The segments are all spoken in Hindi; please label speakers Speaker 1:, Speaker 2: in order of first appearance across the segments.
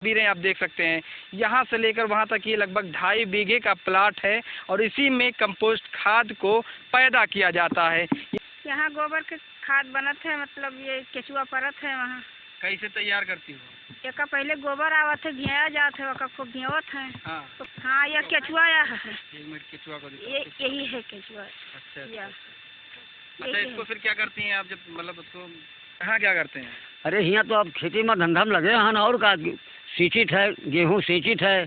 Speaker 1: तस्वीरें आप देख सकते हैं। यहाँ से लेकर वहाँ तक ये लगभग 2.5 बीघे का प्लाट है और इसी में कंपोस्ट खाद को पैदा किया जाता है।
Speaker 2: यहाँ गोबर के खाद बनत है, मतलब ये केचुआ परत है। वहाँ
Speaker 1: कैसे तैयार करती हो?
Speaker 2: एक पहले गोबर आवत है, घेरा जात है, खूब घेवत है।
Speaker 1: हाँ,
Speaker 2: हाँ, यह केचुआ है।
Speaker 1: 1 मिनट केचुआ को
Speaker 2: यही है केचुआ।
Speaker 1: अच्छा, इसको फिर क्या करती हैं आप जब मतलब उसको कहाँ क्या करते हैं?
Speaker 3: अरे यहाँ तो अब खेती में धंधा में लगे हैं और का सींचित है, गेहूँ सींचित है।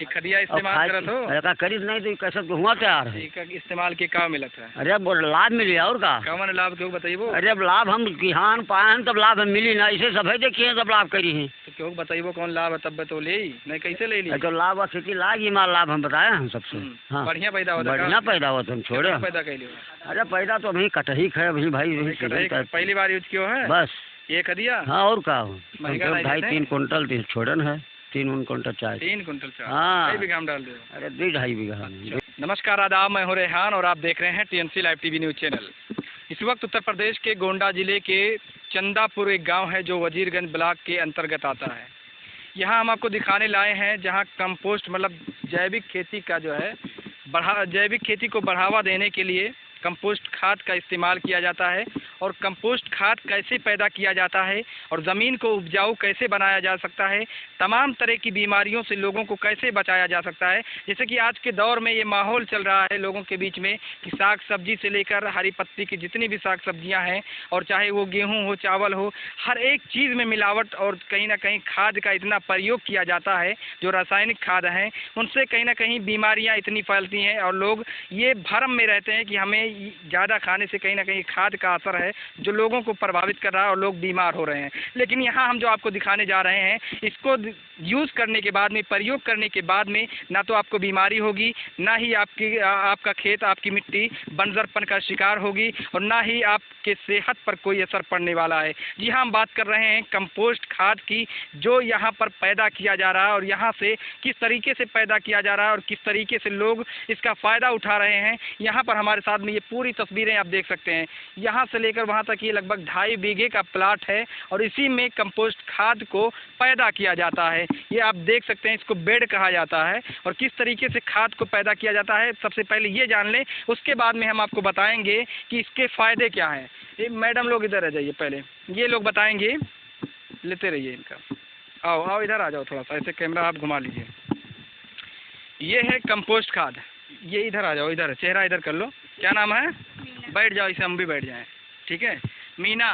Speaker 1: खदिया इस्तेमाल करत हो?
Speaker 3: का करीब नहीं तो कैसे हुआ तैयार है
Speaker 1: इस्तेमाल के काम मिलत है।
Speaker 3: अरे अब लाभ मिली और का
Speaker 1: कौन लाभ क्यों बताइए?
Speaker 3: अरे अब लाभ हम किसान पाए हैं तब लाभ हम मिली ना, इसे सब है देखिए तब लाभ करी है
Speaker 1: तो क्यों बताइए कौन लाभ है? तब तो ले नहीं कैसे ले ली?
Speaker 3: तो लाभ खेती लाग ही माल लाभ हम बताए हम सबसे। हाँ,
Speaker 1: बढ़िया पैदा होता है।
Speaker 3: बढ़िया पैदा होता हम छोड़े
Speaker 1: पैदा कर लियो।
Speaker 3: अरे पैदा तो अभी कटही है अभी भाई,
Speaker 1: पहली बार यूज क्यों है
Speaker 3: बस
Speaker 1: ये खदिया।
Speaker 3: हाँ और का 2.5-3 कुंटल छोड़न है, 3 कुंटल चाय
Speaker 1: 3 कुंटल चाय।
Speaker 3: हाँ,
Speaker 1: 2.5 बीघा में डाल दो।
Speaker 3: अरे 2.5 बीघा।
Speaker 1: नमस्कार आदाब, मैं हूं रेहान और आप देख रहे हैं TNC live TV news channel. इस वक्त उत्तर प्रदेश के गोंडा जिले के चंदापुर एक गांव है जो वजीरगंज ब्लॉक के अंतर्गत आता है। यहां हम आपको दिखाने लाए हैं जहां कंपोस्ट मतलब जैविक खेती का जो है जैविक खेती को बढ़ावा देने के लिए कंपोस्ट खाद का इस्तेमाल किया जाता है और कंपोस्ट खाद कैसे पैदा किया जाता है और ज़मीन को उपजाऊ कैसे बनाया जा सकता है, तमाम तरह की बीमारियों से लोगों को कैसे बचाया जा सकता है। जैसे कि आज के दौर में ये माहौल चल रहा है लोगों के बीच में कि साग सब्जी से लेकर हरी पत्ती की जितनी भी साग सब्जियां हैं और चाहे वो गेहूं हो चावल हो, हर एक चीज़ में मिलावट और कहीं ना कहीं खाद का इतना प्रयोग किया जाता है जो रासायनिक खाद हैं, उनसे कहीं ना कहीं बीमारियाँ इतनी फैलती हैं और लोग ये भ्रम में रहते हैं कि हमें ज़्यादा खाने से कहीं ना कहीं खाद का असर है जो लोगों को प्रभावित कर रहा है और लोग बीमार हो रहे हैं। लेकिन यहाँ हम जो आपको दिखाने जा रहे हैं, इसको यूज़ करने के बाद में, प्रयोग करने के बाद में ना तो आपको बीमारी होगी, ना ही आपका खेत, आपकी मिट्टी बंजरपन का शिकार होगी और ना ही आपके सेहत पर कोई असर पड़ने वाला है। जी हाँ, हम बात कर रहे हैं कंपोस्ट खाद की जो यहाँ पर पैदा किया जा रहा है और यहाँ से किस तरीके से पैदा किया जा रहा है और किस तरीके से लोग इसका फ़ायदा उठा रहे हैं। यहाँ पर हमारे साथ में ये पूरी तस्वीरें आप देख सकते हैं। यहाँ से लेकर वहाँ तक ये लगभग 2.5 बीघे का प्लाट है और इसी में कंपोस्ट खाद को पैदा किया जाता है। ये आप देख सकते हैं, इसको बेड कहा जाता है और किस तरीके से खाद को पैदा किया जाता है सबसे पहले ये जान लें, उसके बाद में हम आपको बताएंगे कि इसके फ़ायदे क्या हैं। ये मैडम लोग इधर आ जाइए, पहले ये लोग बताएंगे, लेते रहिए इनका। आओ आओ इधर आ जाओ, थोड़ा सा ऐसे कैमरा आप घुमा लीजिए। ये है कंपोस्ट खाद, ये इधर आ जाओ, इधर चेहरा इधर कर लो। क्या नाम है? बैठ जाओ, इसे हम भी बैठ जाएं, ठीक है। मीना,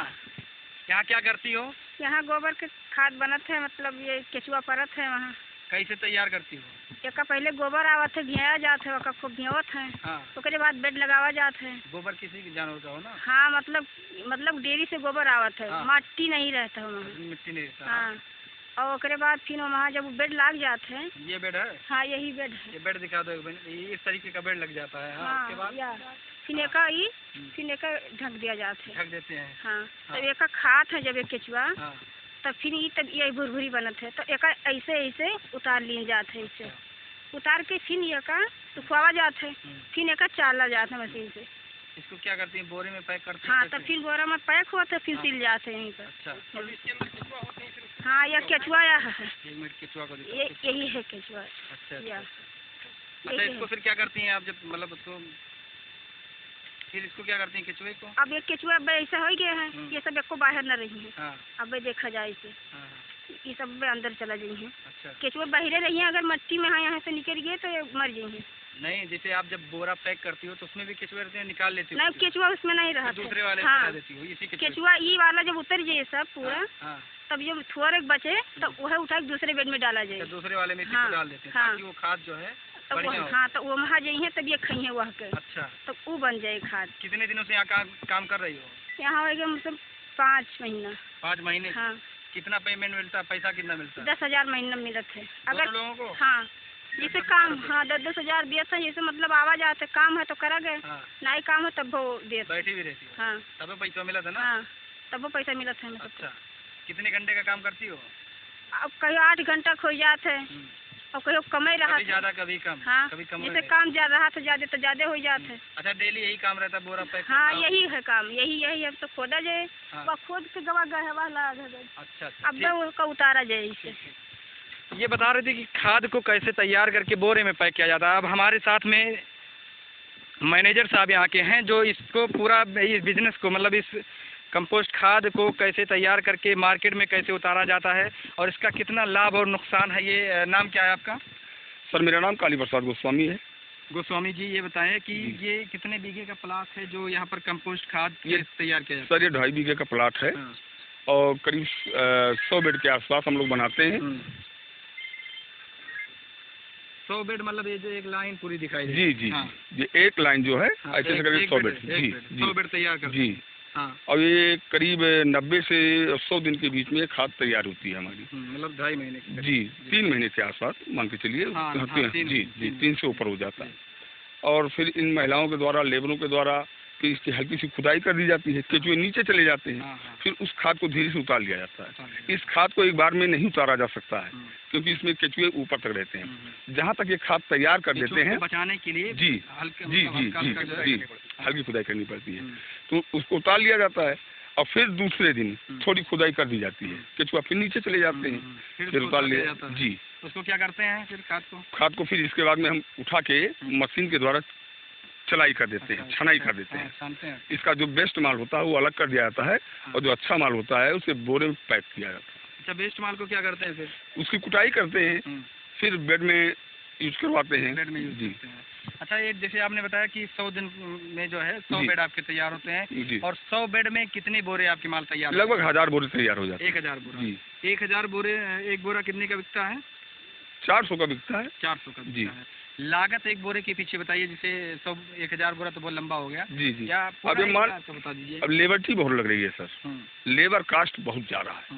Speaker 1: यहाँ क्या करती हो?
Speaker 2: यहाँ गोबर के खाद बनत है, मतलब ये केचुआ परत है। वहाँ
Speaker 1: कैसे तैयार करती हो?
Speaker 2: एक पहले गोबर आवत है, घेरा जात है, खूब घेवत है।
Speaker 1: हाँ,
Speaker 2: उसके बाद बेड लगावा जात है।
Speaker 1: गोबर किसी के जानवर का हो ना?
Speaker 2: हाँ, मतलब डेयरी से गोबर आवत है।
Speaker 1: हाँ।
Speaker 2: मिट्टी नहीं रहता है वहाँ।
Speaker 1: मिट्टी नहीं रहता।
Speaker 2: हाँ, और उसके बाद फिर वहाँ जब बेड लग जाते हैं।
Speaker 1: ये बेड है?
Speaker 2: हाँ, यही बेड है।
Speaker 1: ये बेड दिखा दो एक बार। ये इस तरीके का बेड लग जाता है। हाँ, उसके बाद
Speaker 2: फिर एक ढक दिया जाता है,
Speaker 1: ढक देते हैं।
Speaker 2: हाँ, तब एक खाद है जब एक केचुआ,
Speaker 1: हाँ,
Speaker 2: तब ये भुरभुरी बनत है, तो एक ऐसे उतार लिए जाते हैं। इससे उतार के फिर एक सुखवावा जाता है, फिर एक चाला जाता है मशीन से।
Speaker 1: इसको क्या करती हैं? बोरे में पैक करते हैं?
Speaker 2: हाँ, तब फिर बोरा में पैक हुआ तो फिर सिल जाते हैं यहीं पर।
Speaker 1: अच्छा,
Speaker 2: हाँ, यह केचुआ है।
Speaker 1: 1 मिनट केचुआ को
Speaker 2: यही है केचुआ।
Speaker 1: अच्छा, इसको फिर क्या करती हैं आप जब मतलब उसको फिर इसको क्या करती हैं केचुए को?
Speaker 2: अब ये केचुआ अब ऐसा हो गया है, ये सब एक को बाहर न रही है।
Speaker 1: हाँ,
Speaker 2: अब देखा जाए इसे, ये सब अंदर चला जाई है।
Speaker 1: अच्छा,
Speaker 2: केचुआ बाहर रही है, अगर मिट्टी में यहाँ से निकल गए तो ये मर जाएंगे।
Speaker 1: नहीं, जैसे आप जब बोरा पैक करती हो तो उसमें भी केचुए रहते हैं, निकाल लेती हो?
Speaker 2: नहीं, केचुआ उसमें नहीं रहा।
Speaker 1: दूसरे वाले
Speaker 2: हाँ,
Speaker 1: देती हो इसी
Speaker 2: केचुआ ये वाला जब उतर जाए सब पूरा,
Speaker 1: हाँ,
Speaker 2: तब जब थोड़ा बचे तो वह उठा के दूसरे बेड में डाला जाए।
Speaker 1: दूसरे वाले में इसी
Speaker 2: हाँ,
Speaker 1: को डाल देते हैं
Speaker 2: हाँ,
Speaker 1: ताकि वो खाद जो है
Speaker 2: तो
Speaker 1: बढ़िया हो।
Speaker 2: हाँ, तो वो वहाँ जाइए तब ये खाइए वहाँ के।
Speaker 1: अच्छा,
Speaker 2: तो वो बन जाए खाद।
Speaker 1: कितने दिनों से यहाँ काम कर रही हो?
Speaker 2: यहाँ हो गया मतलब 5 महीना।
Speaker 1: 5 महीने?
Speaker 2: हाँ।
Speaker 1: कितना पेमेंट मिलता है? पैसा कितना मिलता है?
Speaker 2: 10,000 महीना मिलत है अगर
Speaker 1: लोगों को।
Speaker 2: हाँ, जैसे काम, हाँ, 10,000 दिया था। जैसे मतलब आवाज आते काम है तो करा गए,
Speaker 1: हाँ,
Speaker 2: नहीं काम है तब वो देते।
Speaker 1: बैठी भी रहती हो?
Speaker 2: हाँ,
Speaker 1: तब पैसा मिला था ना?
Speaker 2: हाँ, तब वो पैसा मिलत है।
Speaker 1: अच्छा, कितने घंटे का काम करती हो?
Speaker 2: अब कहीं 8 घंटा खो जाते है और कहीं कमाई रहा
Speaker 1: कभी ज्यादा कभी कम,
Speaker 2: हाँ,
Speaker 1: कभी कम
Speaker 2: जैसे काम ज्यादा रहा तो ज्यादा हो जाते है।
Speaker 1: अच्छा, डेली यही काम रहता है, बोरा पैक?
Speaker 2: हाँ, यही है काम, यही अब तो खोदा जाए,
Speaker 1: हाँ।
Speaker 2: खोद के गवा गहवा लगा
Speaker 1: अच्छा,
Speaker 2: अब का उतारा जाए इसे।
Speaker 1: ये बता रहे थे कि खाद को कैसे तैयार करके बोरे में पैक किया जाता है। अब हमारे साथ में मैनेजर साहब यहाँ के हैं जो इसको पूरा इस बिजनेस को, मतलब इस कंपोस्ट खाद को कैसे तैयार करके मार्केट में कैसे उतारा जाता है और इसका कितना लाभ और नुकसान है। ये नाम क्या है आपका?
Speaker 4: सर मेरा नाम काली प्रसाद गोस्वामी है।
Speaker 1: गोस्वामी जी, ये बताएं कि ये कितने बीघे का प्लाट है जो यहाँ पर कंपोस्ट खाद
Speaker 4: ये
Speaker 1: तैयार किया जाता है?
Speaker 4: सर ये 2.5 बीघे का प्लाट है।
Speaker 1: हाँ।
Speaker 4: और करीब 100 बेड के आसपास हम लोग बनाते हैं।
Speaker 1: 100 बेड, मतलब ये जो एक लाइन पूरी दिखाई दे।
Speaker 4: जी जी।
Speaker 1: हाँ।
Speaker 4: ये एक लाइन जो है
Speaker 1: हाँ,
Speaker 4: ऐसे करीब 100 बेड। जी
Speaker 1: 100 बेड तैयार करते
Speaker 4: जी।
Speaker 1: हैं। हाँ।
Speaker 4: और ये करीब 90 से 100 दिन के बीच में ये खाद तैयार होती है हमारी।
Speaker 1: मतलब 2.5 महीने की।
Speaker 4: जी 3 महीने के आसपास मान के चलिए।
Speaker 1: हाँ, हाँ,
Speaker 4: जी जी 3 से ऊपर हो जाता है। और फिर इन महिलाओं के द्वारा, लेबरों के द्वारा फिर इसकी हल्की सी खुदाई कर दी जाती है, केचुए नीचे चले जाते हैं।
Speaker 1: हाँ, हाँ।
Speaker 4: फिर उस खाद को धीरे से उतार लिया जाता है। इस खाद को एक बार में नहीं उतारा जा सकता है क्योंकि इसमें केचुए ऊपर तक रहते हैं। जहाँ तक ये खाद तैयार कर देते हैं,
Speaker 1: बचाने के लिए
Speaker 4: जी
Speaker 1: हल्के
Speaker 4: जी जी जी हल्की खुदाई करनी पड़ती है। तो उसको उतार लिया जाता है और फिर दूसरे दिन थोड़ी खुदाई कर दी जाती है, केचुआ फिर नीचे चले जाते हैं। फिर उतार लिया जाता है। जी।
Speaker 1: उसको क्या करते हैं फिर खाद को
Speaker 4: फिर इसके बाद में हम उठा के मशीन के द्वारा चलाई कर देते हैं, छनाई कर देते हैं। इसका जो बेस्ट माल होता है वो अलग कर दिया जाता है और जो अच्छा माल होता है उसे बोरे में पैक किया जाता है।
Speaker 1: अच्छा, बेस्ट माल को क्या करते हैं फिर?
Speaker 4: उसकी कुटाई करते हैं, फिर बेड में यूज करवाते हैं।
Speaker 1: बेड में यूज करते हैं। अच्छा, एक जैसे आपने बताया कि 100 दिन में जो है 100 बेड आपके तैयार होते हैं, और 100 बेड में कितने बोरे आपके माल तैयार?
Speaker 4: लगभग 1000 बोरे तैयार हो जाते हैं।
Speaker 1: 1000 बोरा।
Speaker 4: जी।
Speaker 1: 1000 बोरे, एक बोरा कितने का बिकता है?
Speaker 4: 400 का बिकता है।
Speaker 1: 400 का
Speaker 4: जी।
Speaker 1: बिकता है। लागत एक बोरे के पीछे बताइए, जैसे 1000 बोरा तो बहुत लंबा हो गया।
Speaker 4: जी जी।
Speaker 1: क्या
Speaker 4: अब ये माल
Speaker 1: बता दीजिए।
Speaker 4: अब लेबर की बहुत लग रही है सर, लेबर कास्ट बहुत ज्यादा है।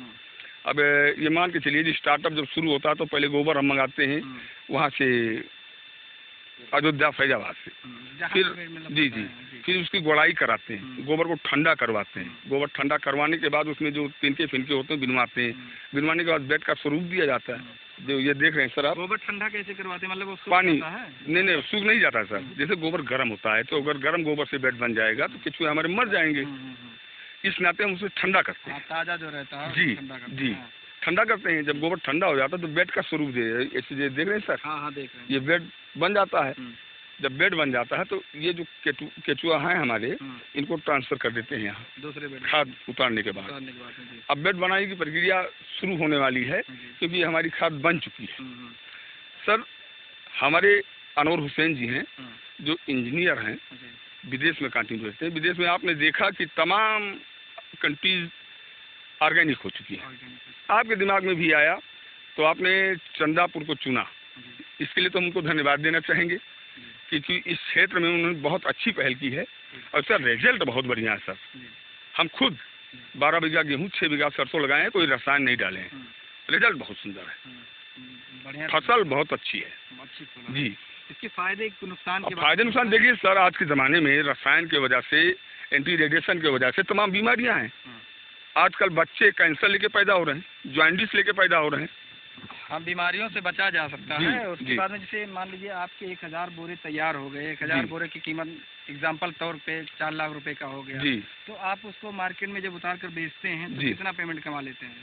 Speaker 4: अब ये मान के चलिए, स्टार्टअप जब शुरू होता है तो पहले गोबर हम मंगाते हैं वहाँ से, अयोध्या फैजाबाद से। फिर जी जी, फिर उसकी गुड़ाई कराते हैं, गोबर को ठंडा करवाते हैं। गोबर ठंडा करवाने के बाद उसमें जो तिनके फिनके होते हैं बिनवाते हैं। बिनवाने के बाद बेड का स्वरूप दिया जाता है, जो ये देख रहे हैं सर आप।
Speaker 1: गोबर ठंडा कैसे करवाते हैं? मतलब वो
Speaker 4: पानी
Speaker 1: है?
Speaker 4: नहीं सूख नहीं जाता सर। जैसे गोबर गर्म होता है तो अगर गर्म गोबर से बेड बन जाएगा तो केचुए हमारे मर जाएंगे। इस नाते हम उसे ठंडा करते हैं।
Speaker 1: ताज़ा जो रहता है
Speaker 4: जी जी, ठंडा करते हैं। जब गोबर ठंडा हो जाता है तो बेड का स्वरूप ऐसे देख रहे हैं सर।
Speaker 1: हाँ देख रहे हैं।
Speaker 4: ये बेड बन जाता है। जब बेड बन जाता है तो ये जो केचुआ हैं हमारे, इनको ट्रांसफर कर देते हैं यहाँ
Speaker 1: दूसरे बेड
Speaker 4: खाद उतारने के बाद। अब बेड बनाने की प्रक्रिया शुरू होने वाली है क्योंकि हमारी खाद बन चुकी है। सर हमारे अनवर हुसैन जी हैं जो इंजीनियर हैं, विदेश में कंटिन्यू रहते हैं। विदेश में आपने देखा कि तमाम कंट्रीज ऑर्गेनिक हो चुकी है। आपके दिमाग में भी आया तो आपने चंदापुर को चुना। इसके लिए तो हम उनको धन्यवाद देना चाहेंगे क्योंकि इस क्षेत्र में उन्होंने बहुत अच्छी पहल की है और सर रिजल्ट बहुत बढ़िया है सर। हम खुद 12 बीघा गेहूँ, 6 बीघा सरसों लगाए हैं, कोई रसायन नहीं डाले हैं। रिजल्ट बहुत सुंदर है, फसल बहुत अच्छी है। जी।
Speaker 1: इसके फायदे नुकसान के
Speaker 4: फायदे नुकसान देखिए सर, आज के ज़माने में रसायन की वजह से, एंटी रेडिएशन की वजह से तमाम बीमारियां हैं। आजकल बच्चे कैंसर लेके पैदा हो रहे हैं, जॉइंटिस लेके पैदा हो रहे हैं।
Speaker 1: हाँ, बीमारियों से बचा जा सकता है। उसके बाद में जैसे मान लीजिए आपके 1000 बोरे तैयार हो गए, 1000 बोरे की कीमत एग्जाम्पल तौर पे 4 लाख रुपए का हो गया।
Speaker 4: जी।
Speaker 1: तो आप उसको मार्केट में जब उतार कर बेचते हैं तो कितना पेमेंट कमा लेते हैं?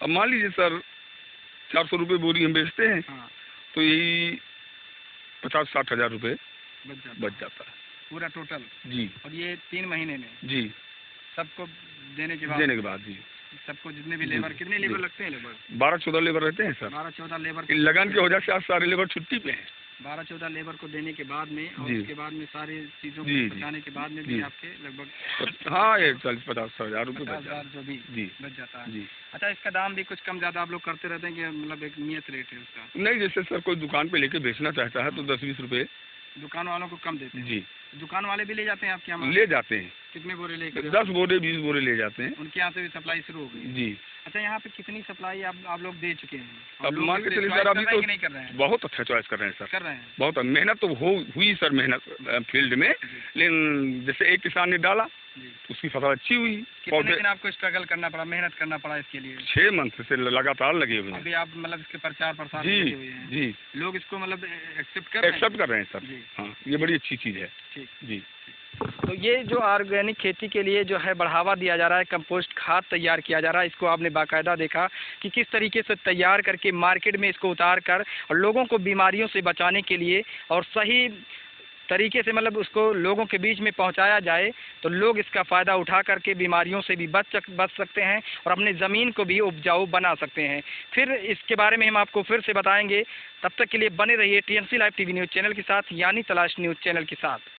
Speaker 4: अब मान लीजिए सर 400 रुपये बोरी हम बेचते हैं।
Speaker 1: हाँ।
Speaker 4: तो यही 50-60 हज़ार रुपये बच जाता है
Speaker 1: पूरा टोटल।
Speaker 4: जी।
Speaker 1: और ये 3 महीने में
Speaker 4: जी
Speaker 1: सबको देने के बाद जी सबको जितने भी लेबर, कितने लेबर लगते हैं? लगभग
Speaker 4: 12-14 लेबर रहते हैं सर।
Speaker 1: 12-14 लेबर
Speaker 4: लगन की वजह से आज सारे लेबर छुट्टी पे हैं।
Speaker 1: 12-14 लेबर को देने के बाद में और उसके बाद में सारी चीज़ों को पहुँचाने के बाद में भी आपके लगभग
Speaker 4: हाँ 40-50 हज़ार रुपये
Speaker 1: जो भी बच जाता है।
Speaker 4: जी।
Speaker 1: अच्छा, इसका दाम भी कुछ कम ज़्यादा आप लोग करते रहते हैं कि मतलब एक नियत रेट है उसका?
Speaker 4: नहीं, जैसे सर कोई दुकान पे लेके बेचना चाहता है तो 10-20 रुपये
Speaker 1: दुकान वालों को कम देते हैं।
Speaker 4: जी।
Speaker 1: दुकान वाले भी ले जाते हैं आपके यहाँ?
Speaker 4: ले जाते हैं।
Speaker 1: कितने बोरे लेकर?
Speaker 4: 10 बोरे 20 बोरे ले जाते हैं।
Speaker 1: उनके यहाँ से भी सप्लाई शुरू हो गई? जी। अच्छा, यहाँ पे कितनी सप्लाई आप लोग दे चुके हैं?
Speaker 4: अब मान के चलिए सर, अभी तो
Speaker 1: नहीं कर रहे हैं?
Speaker 4: बहुत अच्छा चॉइस कर रहे हैं सर।
Speaker 1: कर रहे हैं?
Speaker 4: बहुत मेहनत तो हुई सर, मेहनत फील्ड में। लेकिन जैसे एक किसान ने डाला
Speaker 1: जी।
Speaker 4: उसकी फसल अच्छी हुई।
Speaker 1: कितने दिन आपको स्ट्रगल करना पड़ा, मेहनत करना पड़ा इसके लिए?
Speaker 4: 6 मंथ से लगातार लगे हुए हैं।
Speaker 1: अभी आप मतलब इसके प्रचार प्रसार
Speaker 4: जी
Speaker 1: लगे हुए हैं?
Speaker 4: जी,
Speaker 1: लोग इसको मतलब एक्सेप्ट
Speaker 4: कर रहे हैं सर।
Speaker 1: जी।
Speaker 4: हाँ, ये बड़ी अच्छी चीज़ है।
Speaker 1: ठीक।
Speaker 4: जी।
Speaker 1: तो ये जो ऑर्गेनिक खेती के लिए जो है बढ़ावा दिया जा रहा है, कंपोस्ट खाद तैयार किया जा रहा है, इसको आपने बाकायदा देखा कि किस तरीके से तैयार करके मार्केट में इसको उतार कर और लोगों को बीमारियों से बचाने के लिए और सही तरीके से मतलब उसको लोगों के बीच में पहुंचाया जाए तो लोग इसका फ़ायदा उठा करके बीमारियों से भी बच सकते हैं और अपने ज़मीन को भी उपजाऊ बना सकते हैं। फिर इसके बारे में हम आपको फिर से बताएंगे। तब तक के लिए बने रहिए TNC live TV news channel के साथ, यानी तलाश न्यूज़ चैनल के साथ।